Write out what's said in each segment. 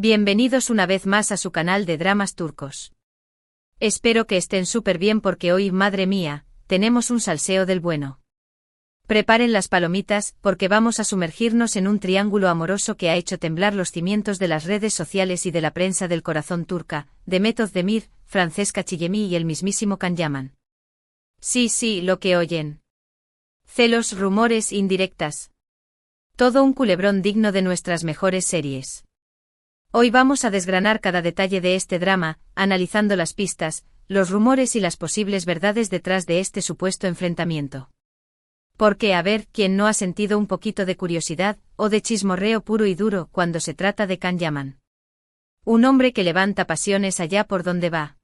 Bienvenidos una vez más a su canal de dramas turcos. Espero que estén súper bien porque hoy, madre mía, tenemos un salseo del bueno. Preparen las palomitas, porque vamos a sumergirnos en un triángulo amoroso que ha hecho temblar los cimientos de las redes sociales y de la prensa del corazón turca, Demet Özdemir, Francesca Chillemi y el mismísimo Can Yaman. Sí, lo que oyen. Celos, rumores, indirectas. Todo un culebrón digno de nuestras mejores series. Hoy vamos a desgranar cada detalle de este drama, analizando las pistas, los rumores y las posibles verdades detrás de este supuesto enfrentamiento. Porque, a ver, ¿quién no ha sentido un poquito de curiosidad, o de chismorreo puro y duro cuando se trata de Can Yaman? Un hombre que levanta pasiones allá por donde va.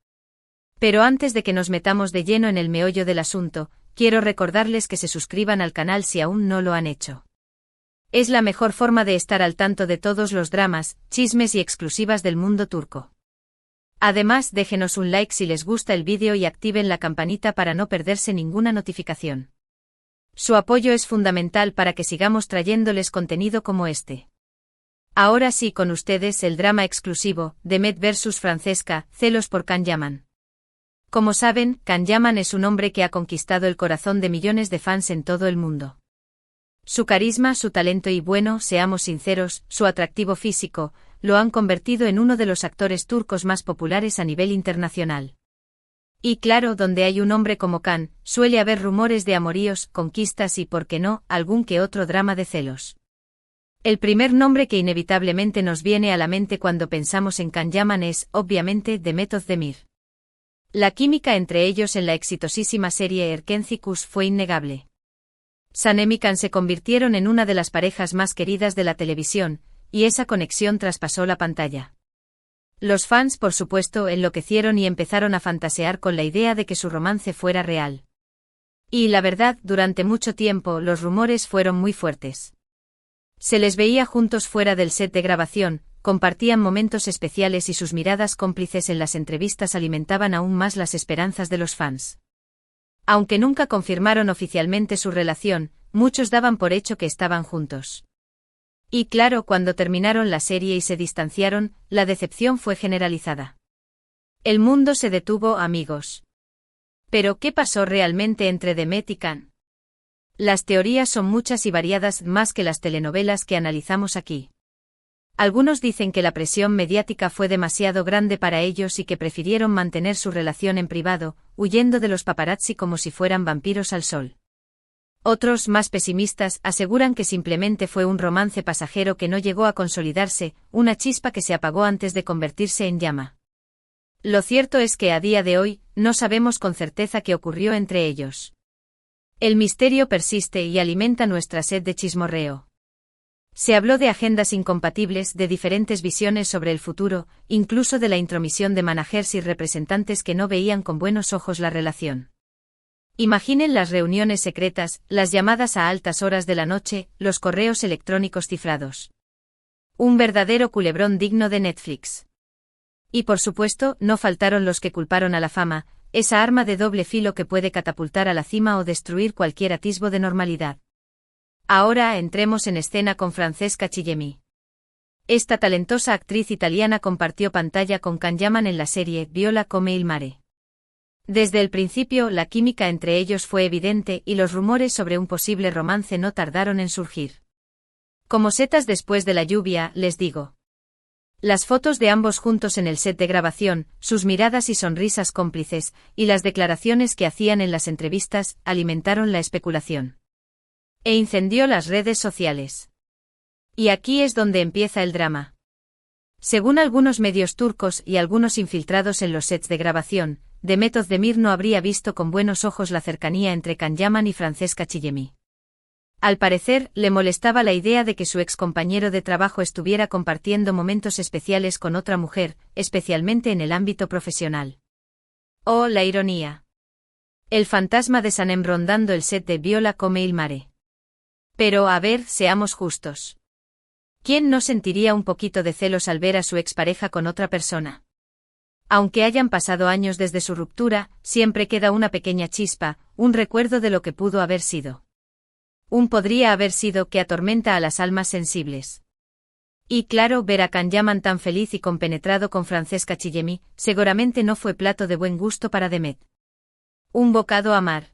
Pero antes de que nos metamos de lleno en el meollo del asunto, quiero recordarles que se suscriban al canal si aún no lo han hecho. Es la mejor forma de estar al tanto de todos los dramas, chismes y exclusivas del mundo turco. Además, déjenos un like si les gusta el vídeo y activen la campanita para no perderse ninguna notificación. Su apoyo es fundamental para que sigamos trayéndoles contenido como este. Ahora sí, con ustedes el drama exclusivo, Demet vs Francesca, celos por Can Yaman. Como saben, Can Yaman es un hombre que ha conquistado el corazón de millones de fans en todo el mundo. Su carisma, su talento y bueno, seamos sinceros, su atractivo físico, lo han convertido en uno de los actores turcos más populares a nivel internacional. Y claro, donde hay un hombre como Can, suele haber rumores de amoríos, conquistas y, por qué no, algún que otro drama de celos. El primer nombre que inevitablemente nos viene a la mente cuando pensamos en Can Yaman es, obviamente, Demet Özdemir. La química entre ellos en la exitosísima serie Erkenci fue innegable. Sanem y Can se convirtieron en una de las parejas más queridas de la televisión, y esa conexión traspasó la pantalla. Los fans, por supuesto, enloquecieron y empezaron a fantasear con la idea de que su romance fuera real. Y la verdad, durante mucho tiempo los rumores fueron muy fuertes. Se les veía juntos fuera del set de grabación, compartían momentos especiales y sus miradas cómplices en las entrevistas alimentaban aún más las esperanzas de los fans. Aunque nunca confirmaron oficialmente su relación, muchos daban por hecho que estaban juntos. Y claro, cuando terminaron la serie y se distanciaron, la decepción fue generalizada. El mundo se detuvo, amigos. Pero, ¿qué pasó realmente entre Demet y Can? Las teorías son muchas y variadas, más que las telenovelas que analizamos aquí. Algunos dicen que la presión mediática fue demasiado grande para ellos y que prefirieron mantener su relación en privado, huyendo de los paparazzi como si fueran vampiros al sol. Otros, más pesimistas, aseguran que simplemente fue un romance pasajero que no llegó a consolidarse, una chispa que se apagó antes de convertirse en llama. Lo cierto es que a día de hoy, no sabemos con certeza qué ocurrió entre ellos. El misterio persiste y alimenta nuestra sed de chismorreo. Se habló de agendas incompatibles, de diferentes visiones sobre el futuro, incluso de la intromisión de managers y representantes que no veían con buenos ojos la relación. Imaginen las reuniones secretas, las llamadas a altas horas de la noche, los correos electrónicos cifrados. Un verdadero culebrón digno de Netflix. Y por supuesto, no faltaron los que culparon a la fama, esa arma de doble filo que puede catapultar a la cima o destruir cualquier atisbo de normalidad. Ahora entremos en escena con Francesca Chillemi. Esta talentosa actriz italiana compartió pantalla con Can Yaman en la serie Viola come il mare. Desde el principio la química entre ellos fue evidente y los rumores sobre un posible romance no tardaron en surgir. Como setas después de la lluvia, les digo. Las fotos de ambos juntos en el set de grabación, sus miradas y sonrisas cómplices, y las declaraciones que hacían en las entrevistas, alimentaron la especulación. E incendió las redes sociales. Y aquí es donde empieza el drama. Según algunos medios turcos y algunos infiltrados en los sets de grabación, Demet Özdemir no habría visto con buenos ojos la cercanía entre Can Yaman y Francesca Chillemi. Al parecer, le molestaba la idea de que su excompañero de trabajo estuviera compartiendo momentos especiales con otra mujer, especialmente en el ámbito profesional. Oh, la ironía. El fantasma de Sanem rondando el set de Viola come il mare. Pero, a ver, seamos justos. ¿Quién no sentiría un poquito de celos al ver a su expareja con otra persona? Aunque hayan pasado años desde su ruptura, siempre queda una pequeña chispa, un recuerdo de lo que pudo haber sido. Un podría haber sido que atormenta a las almas sensibles. Y claro, ver a Can Yaman tan feliz y compenetrado con Francesca Chillemi, seguramente no fue plato de buen gusto para Demet. Un bocado amar.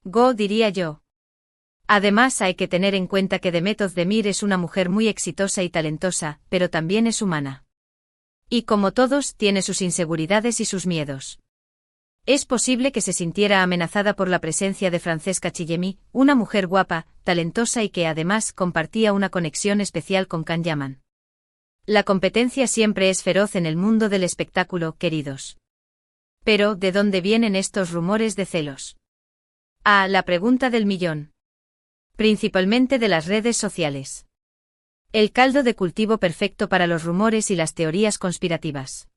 Go, diría yo. Además hay que tener en cuenta que Demet Özdemir es una mujer muy exitosa y talentosa, pero también es humana. Y como todos, tiene sus inseguridades y sus miedos. Es posible que se sintiera amenazada por la presencia de Francesca Chillemi, una mujer guapa, talentosa y que además compartía una conexión especial con Can Yaman. La competencia siempre es feroz en el mundo del espectáculo, queridos. Pero, ¿de dónde vienen estos rumores de celos? Ah, la pregunta del millón. Principalmente de las redes sociales. El caldo de cultivo perfecto para los rumores y las teorías conspirativas.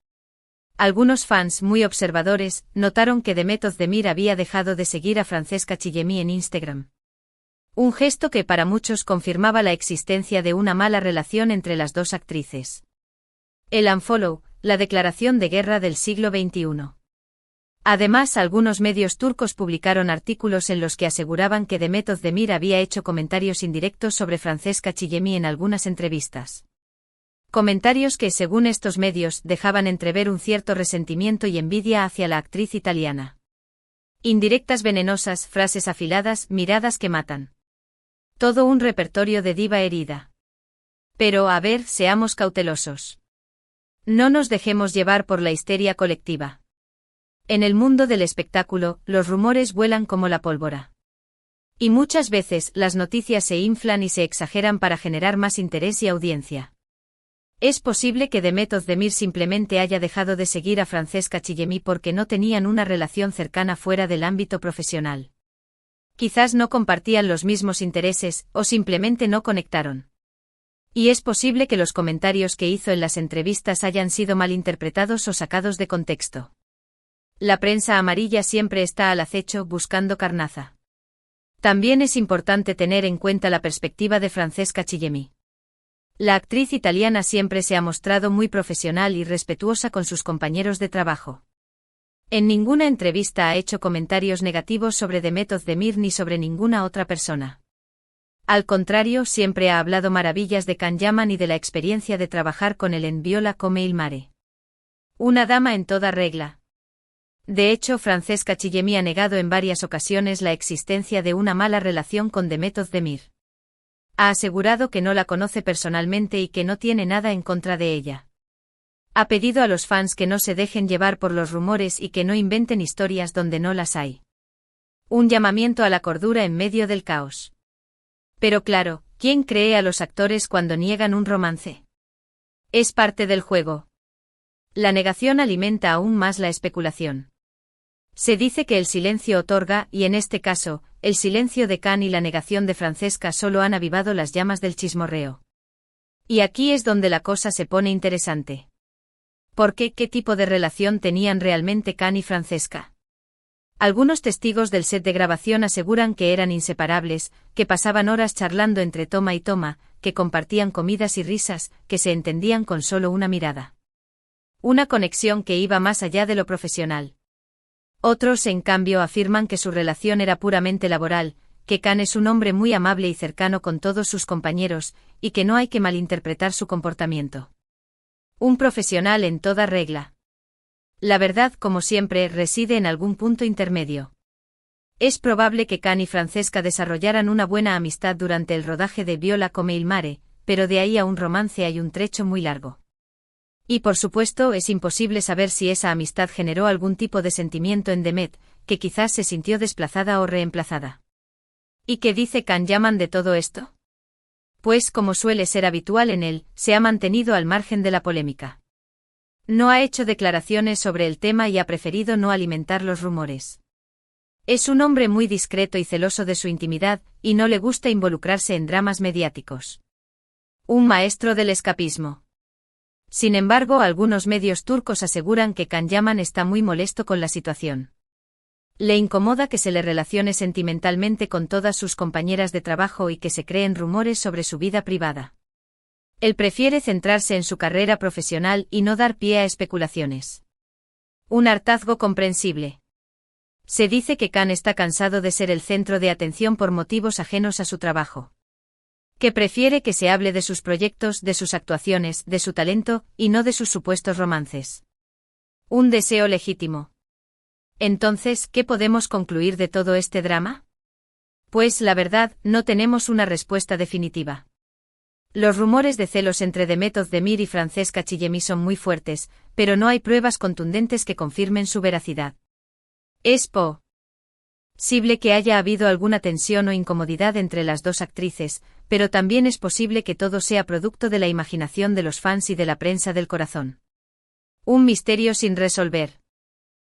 Algunos fans muy observadores notaron que Demet Özdemir había dejado de seguir a Francesca Chillemi en Instagram. Un gesto que para muchos confirmaba la existencia de una mala relación entre las dos actrices. El unfollow, la declaración de guerra del siglo XXI. Además, algunos medios turcos publicaron artículos en los que aseguraban que Demet Özdemir había hecho comentarios indirectos sobre Francesca Chillemi en algunas entrevistas. Comentarios que, según estos medios, dejaban entrever un cierto resentimiento y envidia hacia la actriz italiana. Indirectas venenosas, frases afiladas, miradas que matan. Todo un repertorio de diva herida. Pero, a ver, seamos cautelosos. No nos dejemos llevar por la histeria colectiva. En el mundo del espectáculo, los rumores vuelan como la pólvora. Y muchas veces, las noticias se inflan y se exageran para generar más interés y audiencia. Es posible que Demet Özdemir simplemente haya dejado de seguir a Francesca Chillemi porque no tenían una relación cercana fuera del ámbito profesional. Quizás no compartían los mismos intereses, o simplemente no conectaron. Y es posible que los comentarios que hizo en las entrevistas hayan sido malinterpretados o sacados de contexto. La prensa amarilla siempre está al acecho buscando carnaza. También es importante tener en cuenta la perspectiva de Francesca Chillemi. La actriz italiana siempre se ha mostrado muy profesional y respetuosa con sus compañeros de trabajo. En ninguna entrevista ha hecho comentarios negativos sobre Demet Özdemir ni sobre ninguna otra persona. Al contrario, siempre ha hablado maravillas de Can Yaman y de la experiencia de trabajar con él en Viola come il mare. Una dama en toda regla. De hecho, Francesca Chillemi ha negado en varias ocasiones la existencia de una mala relación con Demet Özdemir. Ha asegurado que no la conoce personalmente y que no tiene nada en contra de ella. Ha pedido a los fans que no se dejen llevar por los rumores y que no inventen historias donde no las hay. Un llamamiento a la cordura en medio del caos. Pero claro, ¿quién cree a los actores cuando niegan un romance? Es parte del juego. La negación alimenta aún más la especulación. Se dice que el silencio otorga, y en este caso, el silencio de Can y la negación de Francesca solo han avivado las llamas del chismorreo. Y aquí es donde la cosa se pone interesante. ¿Por qué? ¿Qué tipo de relación tenían realmente Can y Francesca? Algunos testigos del set de grabación aseguran que eran inseparables, que pasaban horas charlando entre toma y toma, que compartían comidas y risas, que se entendían con solo una mirada. Una conexión que iba más allá de lo profesional. Otros, en cambio, afirman que su relación era puramente laboral, que Can es un hombre muy amable y cercano con todos sus compañeros, y que no hay que malinterpretar su comportamiento. Un profesional en toda regla. La verdad, como siempre, reside en algún punto intermedio. Es probable que Can y Francesca desarrollaran una buena amistad durante el rodaje de Viola come il mare, pero de ahí a un romance hay un trecho muy largo. Y por supuesto es imposible saber si esa amistad generó algún tipo de sentimiento en Demet, que quizás se sintió desplazada o reemplazada. ¿Y qué dice Can Yaman de todo esto? Pues como suele ser habitual en él, se ha mantenido al margen de la polémica. No ha hecho declaraciones sobre el tema y ha preferido no alimentar los rumores. Es un hombre muy discreto y celoso de su intimidad, y no le gusta involucrarse en dramas mediáticos. Un maestro del escapismo. Sin embargo, algunos medios turcos aseguran que Can Yaman está muy molesto con la situación. Le incomoda que se le relacione sentimentalmente con todas sus compañeras de trabajo y que se creen rumores sobre su vida privada. Él prefiere centrarse en su carrera profesional y no dar pie a especulaciones. Un hartazgo comprensible. Se dice que Can está cansado de ser el centro de atención por motivos ajenos a su trabajo. Que prefiere que se hable de sus proyectos, de sus actuaciones, de su talento, y no de sus supuestos romances. Un deseo legítimo. Entonces, ¿qué podemos concluir de todo este drama? Pues, la verdad, no tenemos una respuesta definitiva. Los rumores de celos entre Demet Özdemir y Francesca Chillemi son muy fuertes, pero no hay pruebas contundentes que confirmen su veracidad. Es posible que haya habido alguna tensión o incomodidad entre las dos actrices, pero también es posible que todo sea producto de la imaginación de los fans y de la prensa del corazón. Un misterio sin resolver.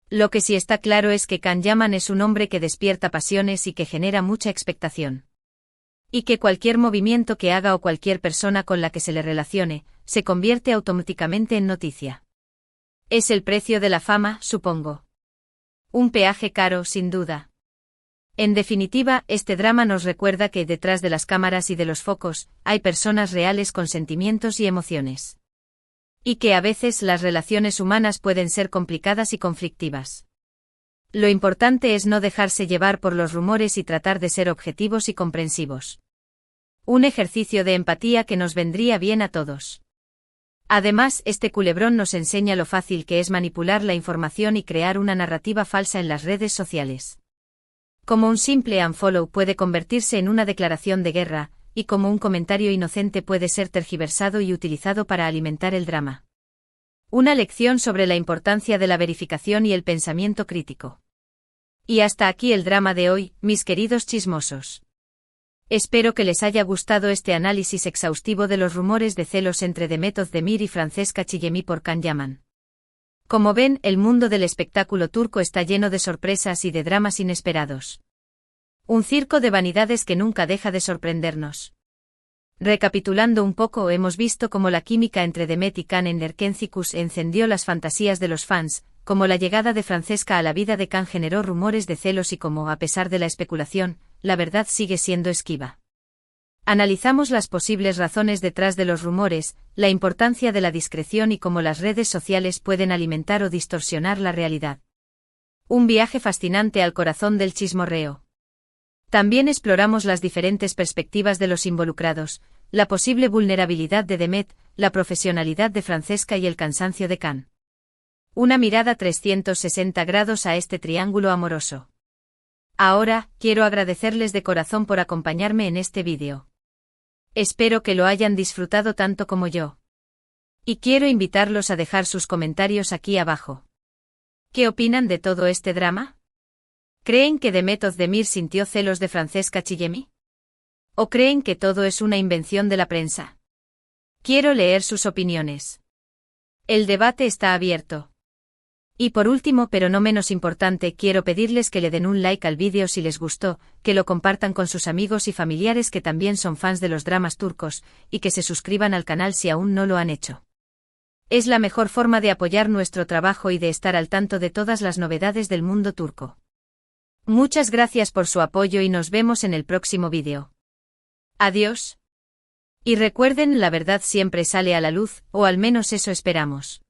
Lo que sí está claro es que Can Yaman es un hombre que despierta pasiones y que genera mucha expectación. Y que cualquier movimiento que haga o cualquier persona con la que se le relacione, se convierte automáticamente en noticia. Es el precio de la fama, supongo. Un peaje caro, sin duda. En definitiva, este drama nos recuerda que detrás de las cámaras y de los focos, hay personas reales con sentimientos y emociones. Y que a veces las relaciones humanas pueden ser complicadas y conflictivas. Lo importante es no dejarse llevar por los rumores y tratar de ser objetivos y comprensivos. Un ejercicio de empatía que nos vendría bien a todos. Además, este culebrón nos enseña lo fácil que es manipular la información y crear una narrativa falsa en las redes sociales. Como un simple unfollow puede convertirse en una declaración de guerra, y como un comentario inocente puede ser tergiversado y utilizado para alimentar el drama. Una lección sobre la importancia de la verificación y el pensamiento crítico. Y hasta aquí el drama de hoy, mis queridos chismosos. Espero que les haya gustado este análisis exhaustivo de los rumores de celos entre Demet Özdemir y Francesca Chillemi por Can Yaman. Como ven, el mundo del espectáculo turco está lleno de sorpresas y de dramas inesperados. Un circo de vanidades que nunca deja de sorprendernos. Recapitulando un poco, hemos visto cómo la química entre Demet y Can en Erkencikus encendió las fantasías de los fans, cómo la llegada de Francesca a la vida de Can generó rumores de celos y cómo, a pesar de la especulación, la verdad sigue siendo esquiva. Analizamos las posibles razones detrás de los rumores, la importancia de la discreción y cómo las redes sociales pueden alimentar o distorsionar la realidad. Un viaje fascinante al corazón del chismorreo. También exploramos las diferentes perspectivas de los involucrados, la posible vulnerabilidad de Demet, la profesionalidad de Francesca y el cansancio de Can. Una mirada 360 grados a este triángulo amoroso. Ahora, quiero agradecerles de corazón por acompañarme en este vídeo. Espero que lo hayan disfrutado tanto como yo. Y quiero invitarlos a dejar sus comentarios aquí abajo. ¿Qué opinan de todo este drama? ¿Creen que Demet Özdemir sintió celos de Francesca Chillemi? ¿O creen que todo es una invención de la prensa? Quiero leer sus opiniones. El debate está abierto. Y por último, pero no menos importante, quiero pedirles que le den un like al vídeo si les gustó, que lo compartan con sus amigos y familiares que también son fans de los dramas turcos, y que se suscriban al canal si aún no lo han hecho. Es la mejor forma de apoyar nuestro trabajo y de estar al tanto de todas las novedades del mundo turco. Muchas gracias por su apoyo y nos vemos en el próximo vídeo. Adiós. Y recuerden, la verdad siempre sale a la luz, o al menos eso esperamos.